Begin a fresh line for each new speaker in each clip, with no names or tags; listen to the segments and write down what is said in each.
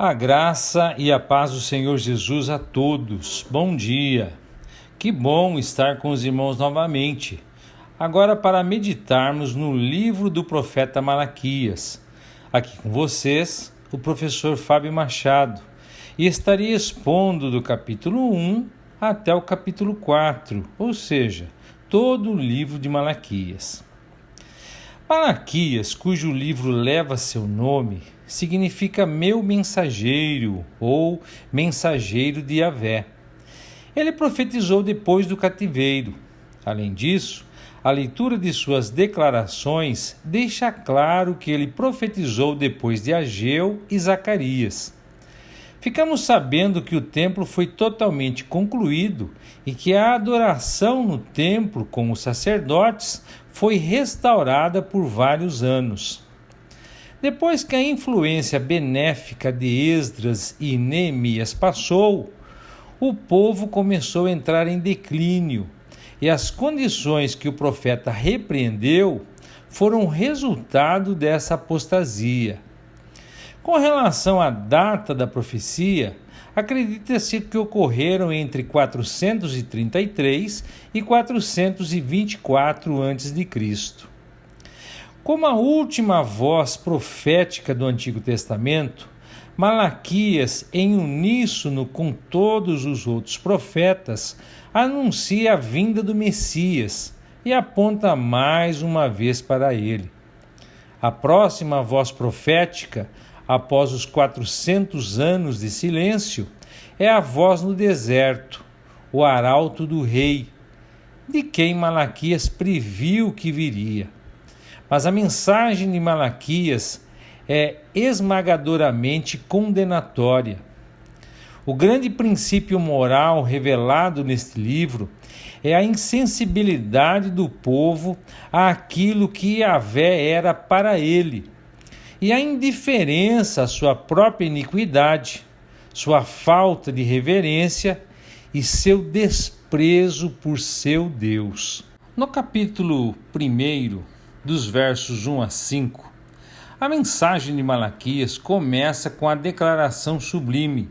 A graça e a paz do Senhor Jesus a todos. Bom dia. Que bom estar com os irmãos novamente. Agora para meditarmos no livro do profeta Malaquias. Aqui com vocês, o professor Fábio Machado. E estarei expondo do capítulo 1 até o capítulo 4, ou seja, todo o livro de Malaquias. Malaquias, cujo livro leva seu nome, significa meu mensageiro ou mensageiro de Yahvé. Ele profetizou depois do cativeiro. Além disso, a leitura de suas declarações deixa claro que ele profetizou depois de Ageu e Zacarias. Ficamos sabendo que o templo foi totalmente concluído e que a adoração no templo com os sacerdotes foi restaurada por vários anos. Depois que a influência benéfica de Esdras e Neemias passou, o povo começou a entrar em declínio e as condições que o profeta repreendeu foram resultado dessa apostasia. Com relação à data da profecia, acredita-se que ocorreram entre 433 e 424 a.C. Como a última voz profética do Antigo Testamento, Malaquias, em uníssono com todos os outros profetas, anuncia a vinda do Messias e aponta mais uma vez para ele. A próxima voz profética, após os 400 anos de silêncio, é a voz no deserto, o arauto do rei, de quem Malaquias previu que viria. Mas a mensagem de Malaquias é esmagadoramente condenatória. O grande princípio moral revelado neste livro é a insensibilidade do povo àquilo que Yahvé era para ele, e a indiferença à sua própria iniquidade, sua falta de reverência e seu desprezo por seu Deus. No capítulo 1, dos versos 1 a 5, a mensagem de Malaquias começa com a declaração sublime: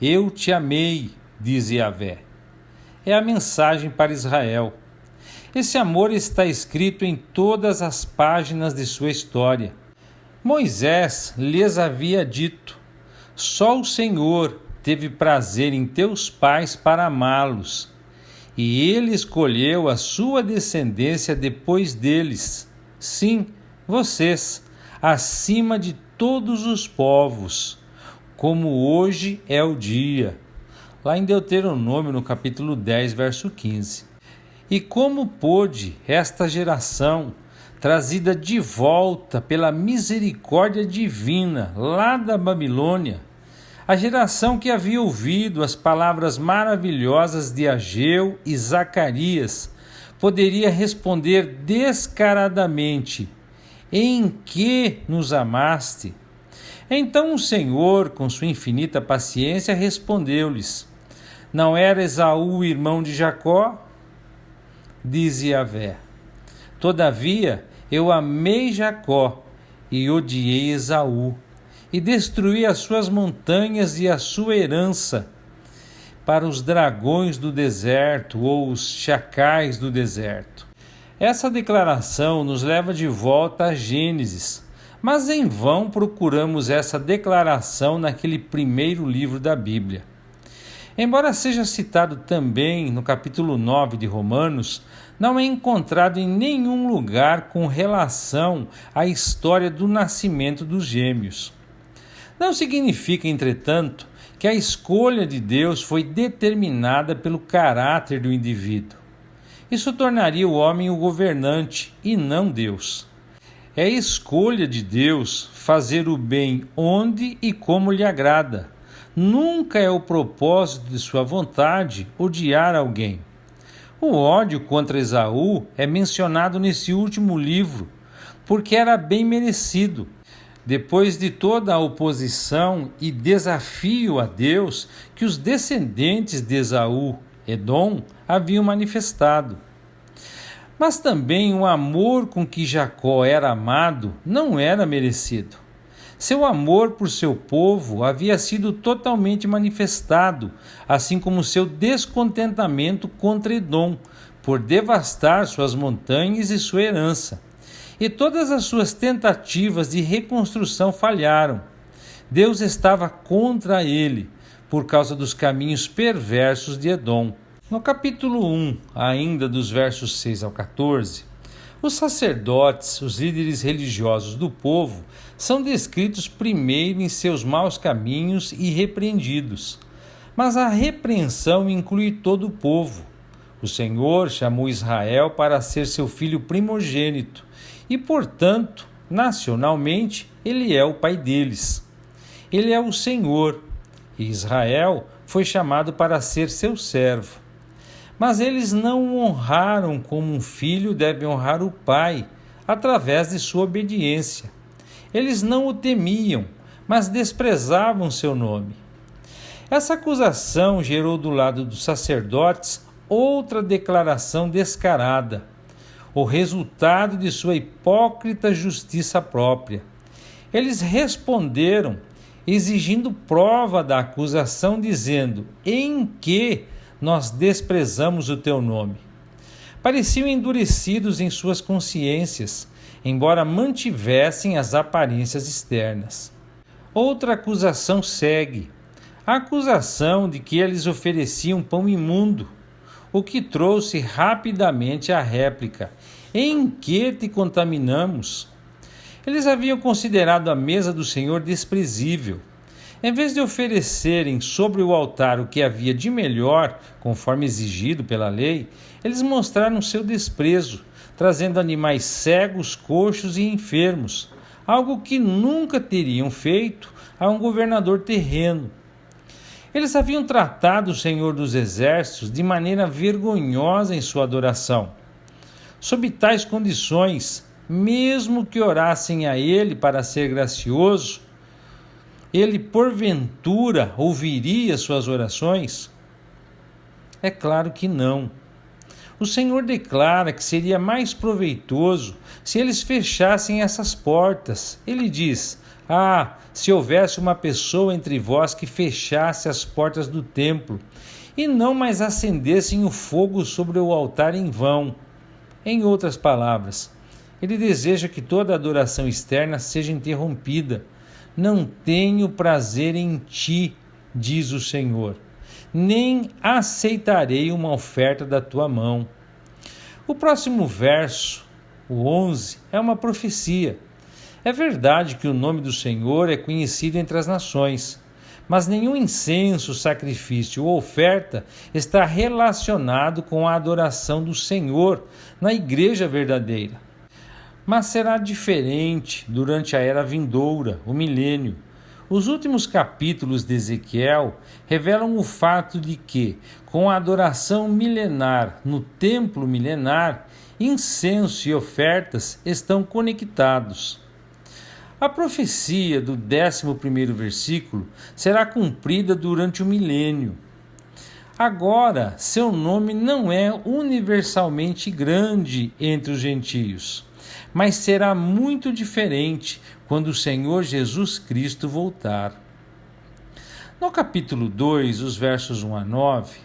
Eu te amei, diz Yahvé. É a mensagem para Israel. Esse amor está escrito em todas as páginas de sua história. Moisés lhes havia dito: Só o Senhor teve prazer em teus pais para amá-los, e ele escolheu a sua descendência depois deles, sim, vocês, acima de todos os povos, como hoje é o dia. Lá em Deuteronômio, no capítulo 10, verso 15. E como pôde esta geração, trazida de volta pela misericórdia divina lá da Babilônia, a geração que havia ouvido as palavras maravilhosas de Ageu e Zacarias, poderia responder descaradamente: Em que nos amaste? Então o Senhor, com sua infinita paciência, respondeu-lhes: Não era Esaú irmão de Jacó? Diz Yahvé. Todavia, eu amei Jacó e odiei Esaú, e destruí as suas montanhas e a sua herança para os dragões do deserto ou os chacais do deserto. Essa declaração nos leva de volta a Gênesis, mas em vão procuramos essa declaração naquele primeiro livro da Bíblia. Embora seja citado também no capítulo 9 de Romanos, não é encontrado em nenhum lugar com relação à história do nascimento dos gêmeos. Não significa, entretanto, que a escolha de Deus foi determinada pelo caráter do indivíduo. Isso tornaria o homem o governante e não Deus. É a escolha de Deus fazer o bem onde e como lhe agrada. Nunca é o propósito de sua vontade odiar alguém. O ódio contra Esaú é mencionado nesse último livro, porque era bem merecido. Depois de toda a oposição e desafio a Deus que os descendentes de Esaú, Edom, haviam manifestado. Mas também o amor com que Jacó era amado não era merecido. Seu amor por seu povo havia sido totalmente manifestado, assim como seu descontentamento contra Edom, por devastar suas montanhas e sua herança. E todas as suas tentativas de reconstrução falharam. Deus estava contra ele, por causa dos caminhos perversos de Edom. No capítulo 1, ainda dos versos 6 ao 14, os sacerdotes, os líderes religiosos do povo, são descritos primeiro em seus maus caminhos e repreendidos. Mas a repreensão inclui todo o povo. O Senhor chamou Israel para ser seu filho primogênito e, portanto, nacionalmente, ele é o pai deles. Ele é o Senhor, e Israel foi chamado para ser seu servo. Mas eles não o honraram como um filho deve honrar o pai, através de sua obediência. Eles não o temiam, mas desprezavam seu nome. Essa acusação gerou do lado dos sacerdotes outra declaração descarada, o resultado de sua hipócrita justiça própria. Eles responderam exigindo prova da acusação, dizendo: em que nós desprezamos o teu nome? Pareciam endurecidos em suas consciências, embora mantivessem as aparências externas. Outra acusação segue, a acusação de que eles ofereciam pão imundo, o que trouxe rapidamente a réplica: em que te contaminamos? Eles haviam considerado a mesa do Senhor desprezível. Em vez de oferecerem sobre o altar o que havia de melhor, conforme exigido pela lei, eles mostraram seu desprezo, trazendo animais cegos, coxos e enfermos, algo que nunca teriam feito a um governador terreno. Eles haviam tratado o Senhor dos Exércitos de maneira vergonhosa em sua adoração. Sob tais condições, mesmo que orassem a ele para ser gracioso, ele porventura ouviria suas orações? É claro que não. O Senhor declara que seria mais proveitoso se eles fechassem essas portas. Ele diz: se houvesse uma pessoa entre vós que fechasse as portas do templo e não mais acendessem o fogo sobre o altar em vão. Em outras palavras, ele deseja que toda adoração externa seja interrompida. Não tenho prazer em ti, diz o Senhor, nem aceitarei uma oferta da tua mão. O próximo verso, o 11, é uma profecia. É verdade que o nome do Senhor é conhecido entre as nações, mas nenhum incenso, sacrifício ou oferta está relacionado com a adoração do Senhor na igreja verdadeira. Mas será diferente durante a era vindoura, o milênio. Os últimos capítulos de Ezequiel revelam o fato de que, com a adoração milenar no templo milenar, incenso e ofertas estão conectados. A profecia do 11º versículo será cumprida durante o milênio. Agora, seu nome não é universalmente grande entre os gentios, mas será muito diferente quando o Senhor Jesus Cristo voltar. No capítulo 2, os versos 1 a 9,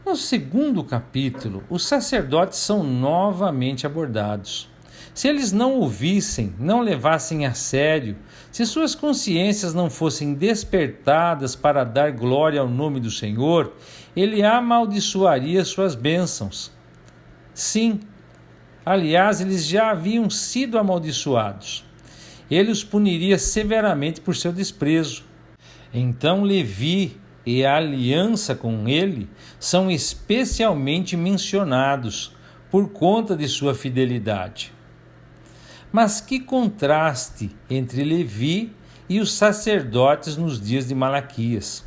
no segundo capítulo, os sacerdotes são novamente abordados. Se eles não ouvissem, não levassem a sério, se suas consciências não fossem despertadas para dar glória ao nome do Senhor, ele amaldiçoaria suas bênçãos. Sim, aliás, eles já haviam sido amaldiçoados. Ele os puniria severamente por seu desprezo. Então Levi e a aliança com ele são especialmente mencionados por conta de sua fidelidade. Mas que contraste entre Levi e os sacerdotes nos dias de Malaquias,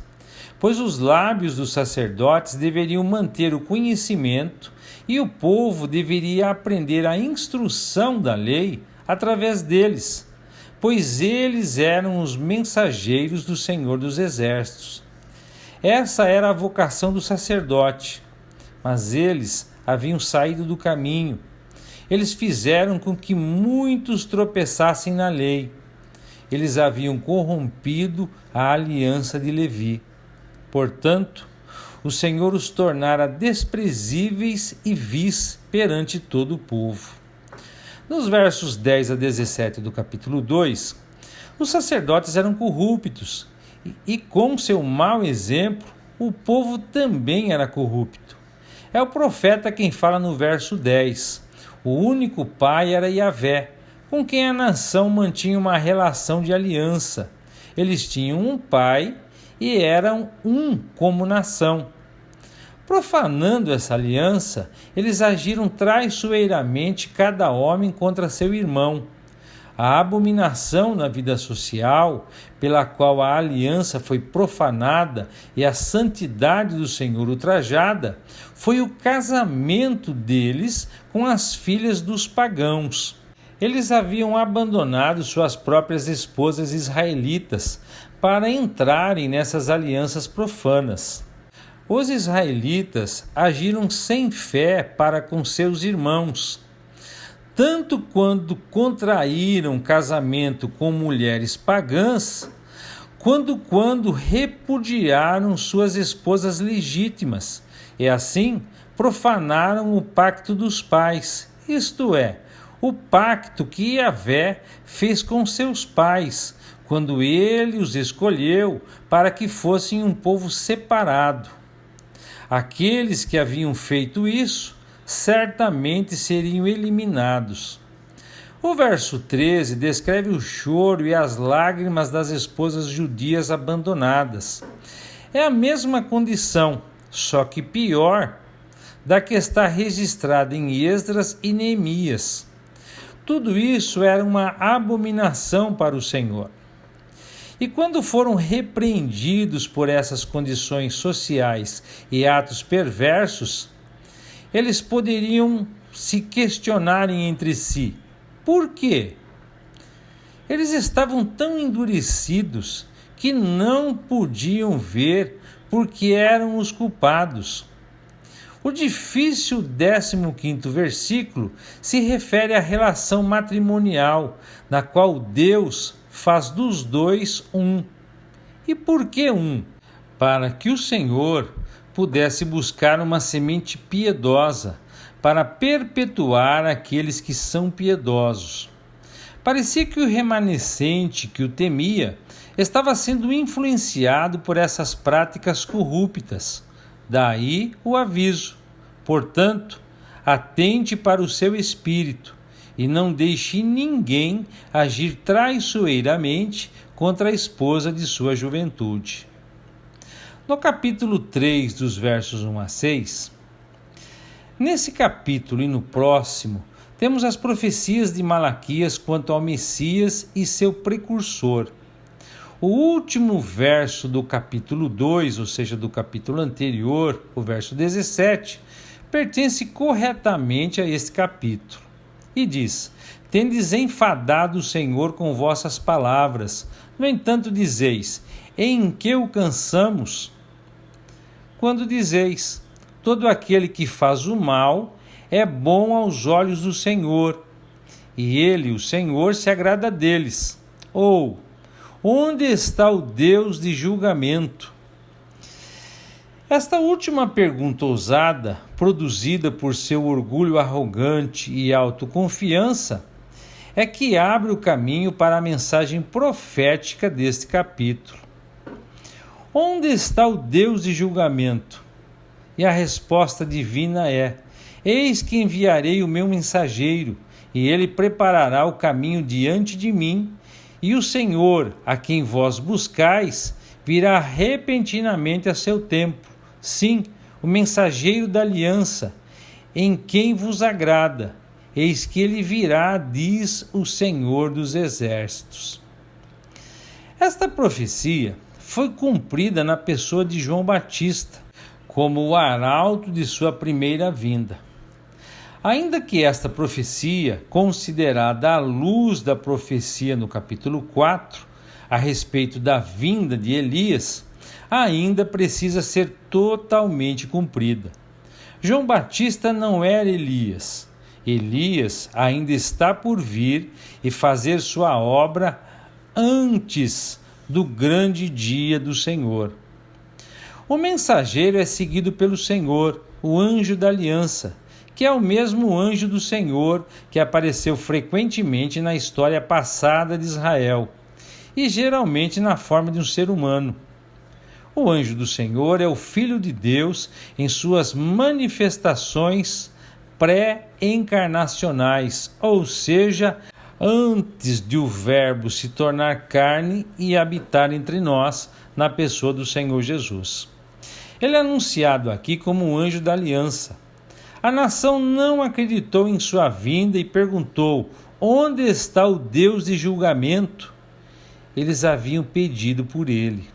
pois os lábios dos sacerdotes deveriam manter o conhecimento e o povo deveria aprender a instrução da lei através deles, pois eles eram os mensageiros do Senhor dos Exércitos. Essa era a vocação do sacerdote, mas eles haviam saído do caminho. Eles fizeram com que muitos tropeçassem na lei. eles haviam corrompido a aliança de Levi. Portanto, o Senhor os tornara desprezíveis e vis perante todo o povo. Nos versos 10 a 17 do capítulo 2, os sacerdotes eram corruptos e com seu mau exemplo, o povo também era corrupto. É o profeta quem fala no verso 10. O único pai era Yahvé, com quem a nação mantinha uma relação de aliança. Eles tinham um pai e eram um como nação. Profanando essa aliança, eles agiram traiçoeiramente cada homem contra seu irmão. A abominação na vida social, pela qual a aliança foi profanada e a santidade do Senhor ultrajada, foi o casamento deles com as filhas dos pagãos. Eles haviam abandonado suas próprias esposas israelitas para entrarem nessas alianças profanas. Os israelitas agiram sem fé para com seus irmãos, tanto quando contraíram casamento com mulheres pagãs, quanto quando repudiaram suas esposas legítimas, e assim profanaram o pacto dos pais, isto é, o pacto que Yahvé fez com seus pais, quando ele os escolheu para que fossem um povo separado. Aqueles que haviam feito isso certamente seriam eliminados. O verso 13 descreve o choro e as lágrimas das esposas judias abandonadas. É a mesma condição, só que pior, da que está registrada em Esdras e Neemias. Tudo isso era uma abominação para o Senhor. E quando foram repreendidos por essas condições sociais e atos perversos, eles poderiam se questionarem entre si: por quê? Eles estavam tão endurecidos que não podiam ver porque eram os culpados. O difícil 15º versículo se refere à relação matrimonial, na qual Deus faz dos dois um. E por que um? Para que o Senhor pudesse buscar uma semente piedosa para perpetuar aqueles que são piedosos. Parecia que o remanescente que o temia estava sendo influenciado por essas práticas corruptas. Daí o aviso. Portanto, atente para o seu espírito e não deixe ninguém agir traiçoeiramente contra a esposa de sua juventude. No capítulo 3, dos versos 1 a 6, nesse capítulo e no próximo, temos as profecias de Malaquias quanto ao Messias e seu precursor. O último verso do capítulo 2, ou seja, do capítulo anterior, o verso 17, pertence corretamente a este capítulo. E diz: tendes enfadado o Senhor com vossas palavras. No entanto, dizeis: em que o cansamos? Quando dizeis: todo aquele que faz o mal é bom aos olhos do Senhor, e ele, o Senhor, se agrada deles. Ou, onde está o Deus de julgamento? Esta última pergunta ousada, produzida por seu orgulho arrogante e autoconfiança, é que abre o caminho para a mensagem profética deste capítulo. Onde está o Deus de julgamento? E a resposta divina é: eis que enviarei o meu mensageiro, e ele preparará o caminho diante de mim, e o Senhor, a quem vós buscais, virá repentinamente a seu tempo. Sim, o mensageiro da aliança, em quem vos agrada. Eis que ele virá, diz o Senhor dos Exércitos. Esta profecia foi cumprida na pessoa de João Batista, como o arauto de sua primeira vinda. Ainda que esta profecia, considerada à luz da profecia no capítulo 4, a respeito da vinda de Elias, ainda precisa ser totalmente cumprida. João Batista não era Elias. Elias ainda está por vir e fazer sua obra antes do grande dia do Senhor. O mensageiro é seguido pelo Senhor, o anjo da aliança, que é o mesmo anjo do Senhor que apareceu frequentemente na história passada de Israel, e geralmente na forma de um ser humano. O anjo do Senhor é o Filho de Deus em suas manifestações pré-encarnacionais, ou seja, antes de o Verbo se tornar carne e habitar entre nós na pessoa do Senhor Jesus. Ele é anunciado aqui como o anjo da aliança. A nação não acreditou em sua vinda e perguntou: onde está o Deus de julgamento? Eles haviam pedido por ele.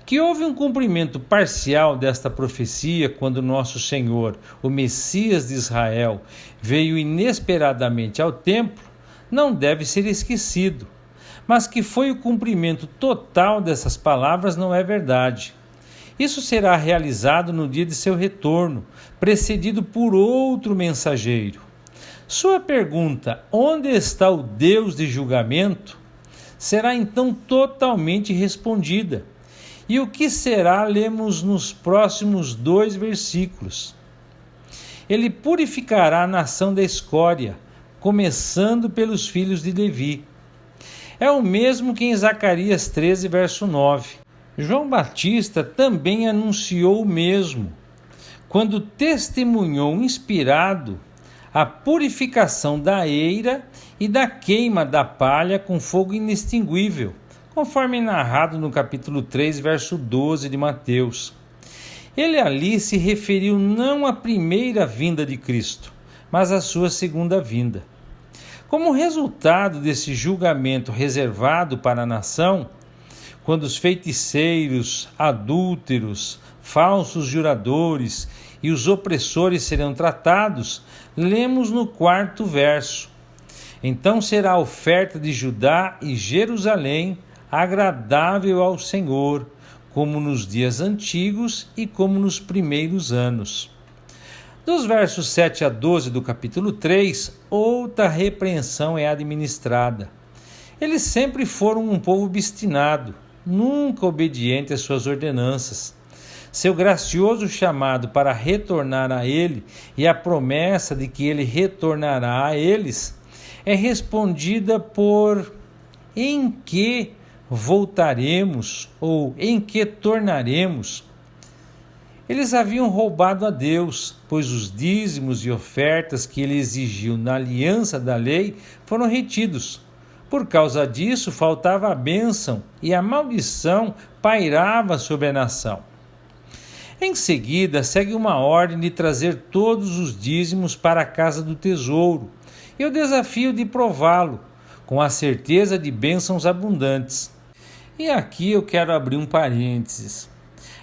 Que houve um cumprimento parcial desta profecia quando nosso Senhor, o Messias de Israel, veio inesperadamente ao templo, não deve ser esquecido. Mas que foi o cumprimento total dessas palavras não é verdade. Isso será realizado no dia de seu retorno, precedido por outro mensageiro. Sua pergunta, onde está o Deus de julgamento, será então totalmente respondida. E o que será, lemos nos próximos 2 versículos. Ele purificará a nação da escória, começando pelos filhos de Levi. É o mesmo que em Zacarias 13, verso 9. João Batista também anunciou o mesmo, quando testemunhou inspirado a purificação da eira e da queima da palha com fogo inextinguível, conforme narrado no capítulo 3, verso 12 de Mateus. Ele ali se referiu não à primeira vinda de Cristo, mas à sua segunda vinda. Como resultado desse julgamento reservado para a nação, quando os feiticeiros, adúlteros, falsos juradores e os opressores serão tratados, lemos no 4º verso: então será a oferta de Judá e Jerusalém agradável ao Senhor, como nos dias antigos e como nos primeiros anos. Dos versos 7 a 12 do capítulo 3, outra repreensão é administrada. Eles sempre foram um povo obstinado, nunca obediente às suas ordenanças. Seu gracioso chamado para retornar a ele e a promessa de que ele retornará a eles é respondida por em que voltaremos ou em que tornaremos. Eles haviam roubado a Deus, pois os dízimos e ofertas que ele exigiu na aliança da lei foram retidos. Por causa disso, faltava a bênção e a maldição pairava sobre a nação. Em seguida, segue uma ordem de trazer todos os dízimos para a casa do tesouro e o desafio de prová-lo, com a certeza de bênçãos abundantes. E aqui eu quero abrir um parênteses.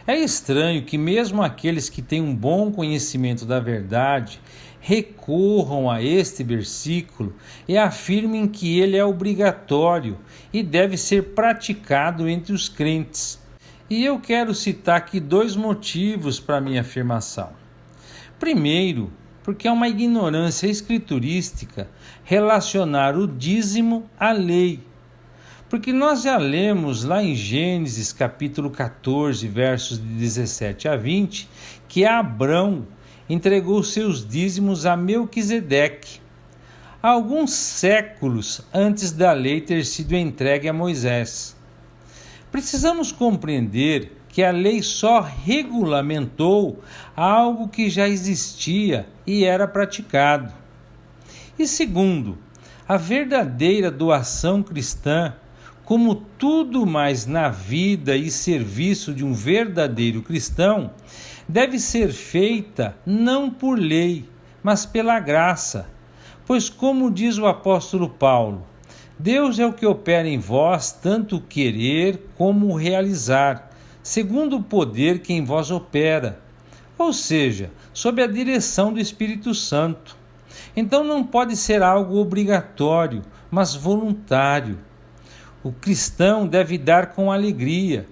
É estranho que mesmo aqueles que têm um bom conhecimento da verdade recorram a este versículo e afirmem que ele é obrigatório e deve ser praticado entre os crentes. E eu quero citar aqui 2 motivos para minha afirmação. Primeiro, porque é uma ignorância escriturística relacionar o dízimo à lei. Porque nós já lemos lá em Gênesis capítulo 14, versos de 17 a 20, que Abrão entregou seus dízimos a Melquisedeque, alguns séculos antes da lei ter sido entregue a Moisés. Precisamos compreender que a lei só regulamentou algo que já existia e era praticado. E segundo, a verdadeira doação cristã, como tudo mais na vida e serviço de um verdadeiro cristão, deve ser feita não por lei, mas pela graça. Pois, como diz o apóstolo Paulo, Deus é o que opera em vós tanto o querer como o realizar, segundo o poder que em vós opera, ou seja, sob a direção do Espírito Santo. Então não pode ser algo obrigatório, mas voluntário. O cristão deve dar com alegria,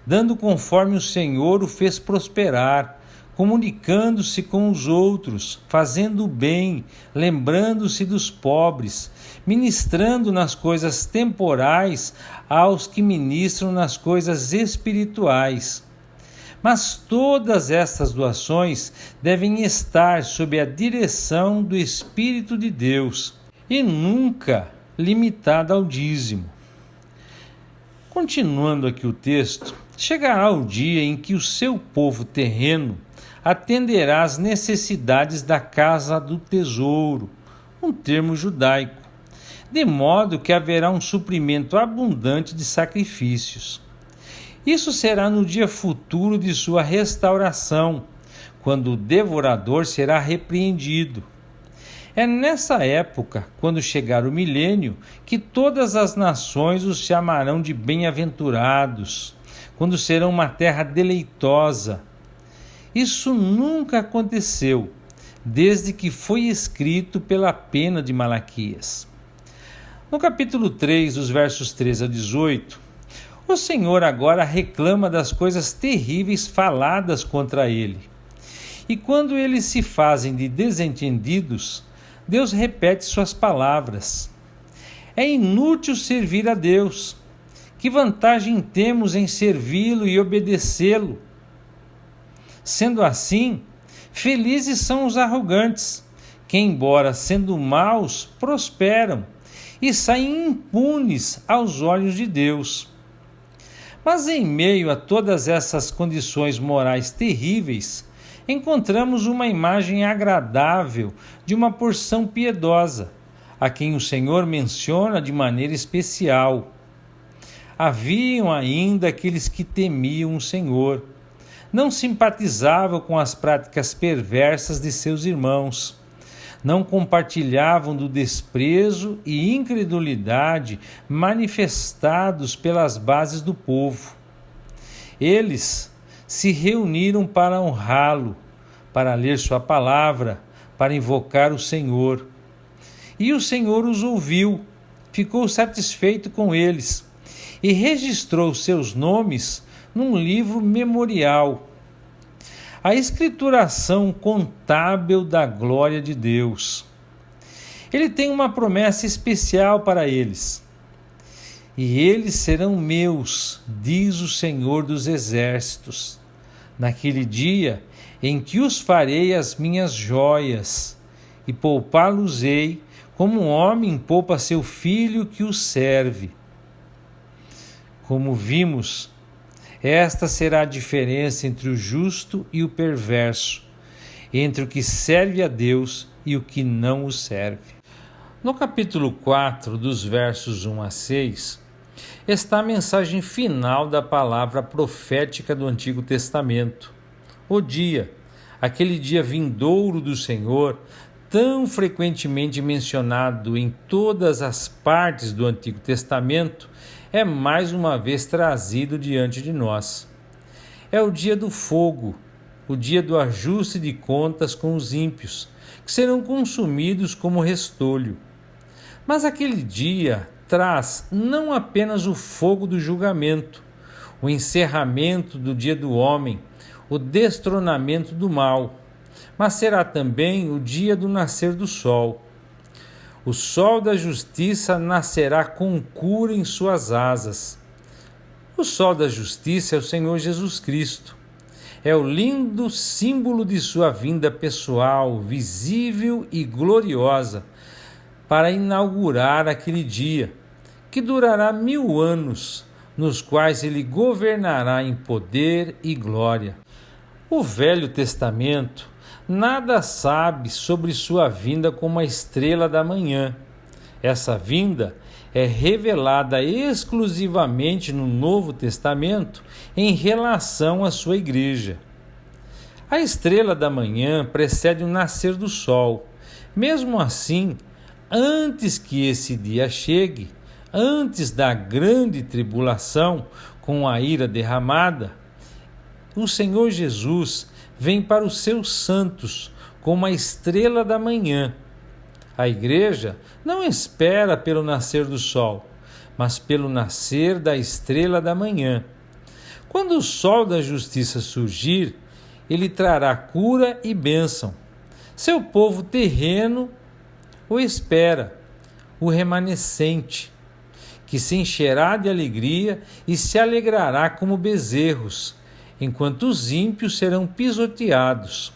dando conforme o Senhor o fez prosperar, comunicando-se com os outros, fazendo o bem, lembrando-se dos pobres, ministrando nas coisas temporais aos que ministram nas coisas espirituais. Mas todas estas doações devem estar sob a direção do Espírito de Deus e nunca limitada ao dízimo. Continuando aqui o texto, chegará o dia em que o seu povo terreno atenderá às necessidades da casa do tesouro, um termo judaico, de modo que haverá um suprimento abundante de sacrifícios. Isso será no dia futuro de sua restauração, quando o devorador será repreendido. É nessa época, quando chegar o milênio, que todas as nações os chamarão de bem-aventurados, quando serão uma terra deleitosa. Isso nunca aconteceu, desde que foi escrito pela pena de Malaquias. No capítulo 3, dos versos 13 a 18, o Senhor agora reclama das coisas terríveis faladas contra ele. E quando eles se fazem de desentendidos, Deus repete suas palavras. É inútil servir a Deus. Que vantagem temos em servi-lo e obedecê-lo? Sendo assim, felizes são os arrogantes, que, embora sendo maus, prosperam e saem impunes aos olhos de Deus. Mas em meio a todas essas condições morais terríveis, encontramos uma imagem agradável de uma porção piedosa, a quem o Senhor menciona de maneira especial. Haviam ainda aqueles que temiam o Senhor, não simpatizavam com as práticas perversas de seus irmãos, não compartilhavam do desprezo e incredulidade manifestados pelas bases do povo. Eles se reuniram para honrá-lo, para ler sua palavra, para invocar o Senhor. E o Senhor os ouviu, ficou satisfeito com eles e registrou seus nomes num livro memorial. A escrituração contábil da glória de Deus. Ele tem uma promessa especial para eles. E eles serão meus, diz o Senhor dos Exércitos, naquele dia em que os farei as minhas joias, e poupá-los-ei como um homem poupa seu filho que o serve. Como vimos, esta será a diferença entre o justo e o perverso, entre o que serve a Deus e o que não o serve. No capítulo 4, dos versos 1 a 6, está a mensagem final da palavra profética do Antigo Testamento. O dia, aquele dia vindouro do Senhor, tão frequentemente mencionado em todas as partes do Antigo Testamento, é mais uma vez trazido diante de nós. É o dia do fogo, o dia do ajuste de contas com os ímpios, que serão consumidos como restolho. Mas aquele dia traz não apenas o fogo do julgamento, o encerramento do dia do homem, o destronamento do mal, mas será também o dia do nascer do sol. O sol da justiça nascerá com cura em suas asas. O sol da justiça é o Senhor Jesus Cristo. É o lindo símbolo de sua vinda pessoal, visível e gloriosa, para inaugurar aquele dia, que durará 1000 anos, nos quais ele governará em poder e glória. O Velho Testamento nada sabe sobre sua vinda como a estrela da manhã. Essa vinda é revelada exclusivamente no Novo Testamento em relação à sua igreja. A estrela da manhã precede o nascer do sol. Mesmo assim, antes que esse dia chegue, antes da grande tribulação com a ira derramada, o Senhor Jesus vem para os seus santos como a estrela da manhã. A igreja não espera pelo nascer do sol, mas pelo nascer da estrela da manhã. Quando o sol da justiça surgir, ele trará cura e bênção. Seu povo terreno o espera, o remanescente, que se encherá de alegria e se alegrará como bezerros, enquanto os ímpios serão pisoteados.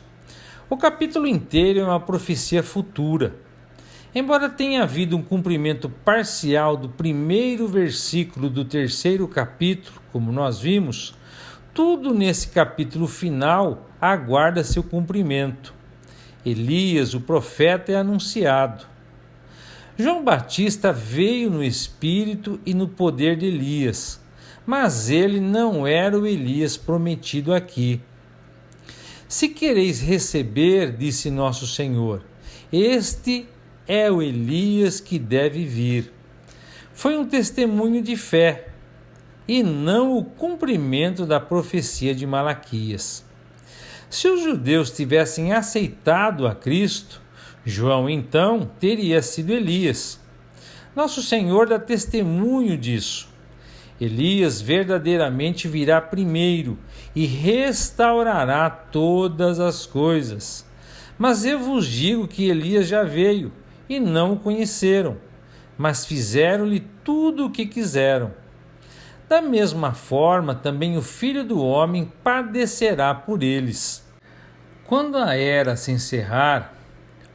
O capítulo inteiro é uma profecia futura. Embora tenha havido um cumprimento parcial do primeiro versículo do terceiro capítulo, como nós vimos, tudo nesse capítulo final aguarda seu cumprimento. Elias, o profeta, é anunciado. João Batista veio no espírito e no poder de Elias, mas ele não era o Elias prometido aqui. Se quereis receber, disse nosso Senhor, este é o Elias que deve vir. Foi um testemunho de fé e não o cumprimento da profecia de Malaquias. Se os judeus tivessem aceitado a Cristo, João então teria sido Elias. Nosso Senhor dá testemunho disso. Elias verdadeiramente virá primeiro e restaurará todas as coisas. Mas eu vos digo que Elias já veio e não o conheceram, mas fizeram-lhe tudo o que quiseram. Da mesma forma, também o Filho do Homem padecerá por eles. Quando a era se encerrar,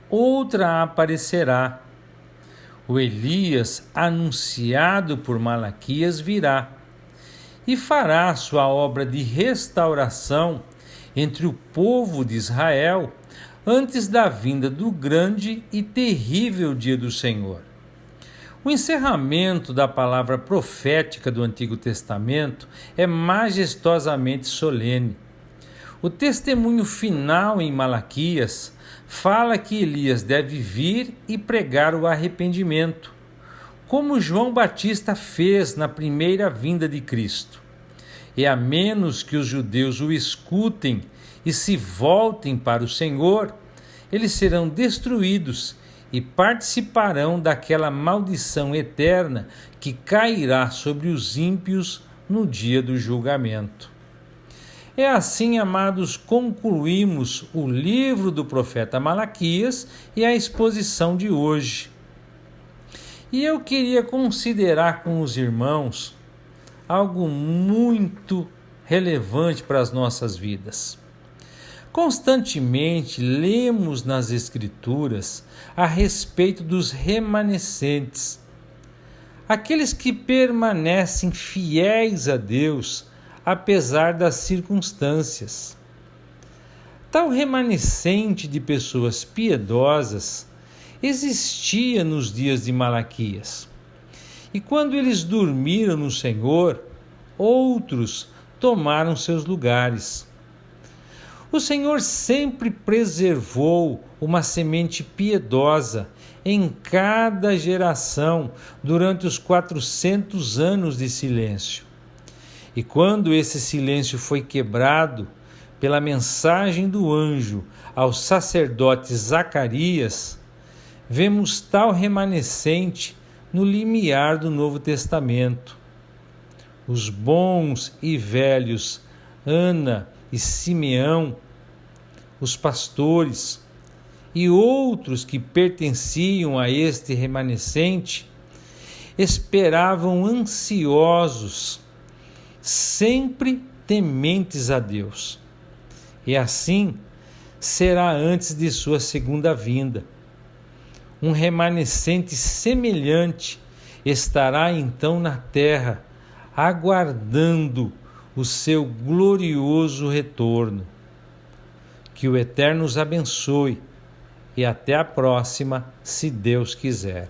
outra aparecerá. O Elias, anunciado por Malaquias, virá e fará sua obra de restauração entre o povo de Israel antes da vinda do grande e terrível dia do Senhor. O encerramento da palavra profética do Antigo Testamento é majestosamente solene. O testemunho final em Malaquias fala que Elias deve vir e pregar o arrependimento, como João Batista fez na primeira vinda de Cristo. E a menos que os judeus o escutem e se voltem para o Senhor, eles serão destruídos e participarão daquela maldição eterna que cairá sobre os ímpios no dia do julgamento. É assim, amados, concluímos o livro do profeta Malaquias e a exposição de hoje. E eu queria considerar com os irmãos algo muito relevante para as nossas vidas. Constantemente lemos nas Escrituras a respeito dos remanescentes, aqueles que permanecem fiéis a Deus apesar das circunstâncias. Tal remanescente de pessoas piedosas existia nos dias de Malaquias. E quando eles dormiram no Senhor, outros tomaram seus lugares. O Senhor sempre preservou uma semente piedosa em cada geração durante os 400 anos de silêncio. E quando esse silêncio foi quebrado pela mensagem do anjo ao sacerdote Zacarias, vemos tal remanescente no limiar do Novo Testamento. Os bons e velhos Ana e Simeão, os pastores e outros que pertenciam a este remanescente, esperavam ansiosos, sempre tementes a Deus. E assim será antes de sua segunda vinda. Um remanescente semelhante estará então na terra, aguardando o seu glorioso retorno. Que o Eterno os abençoe e até a próxima, se Deus quiser.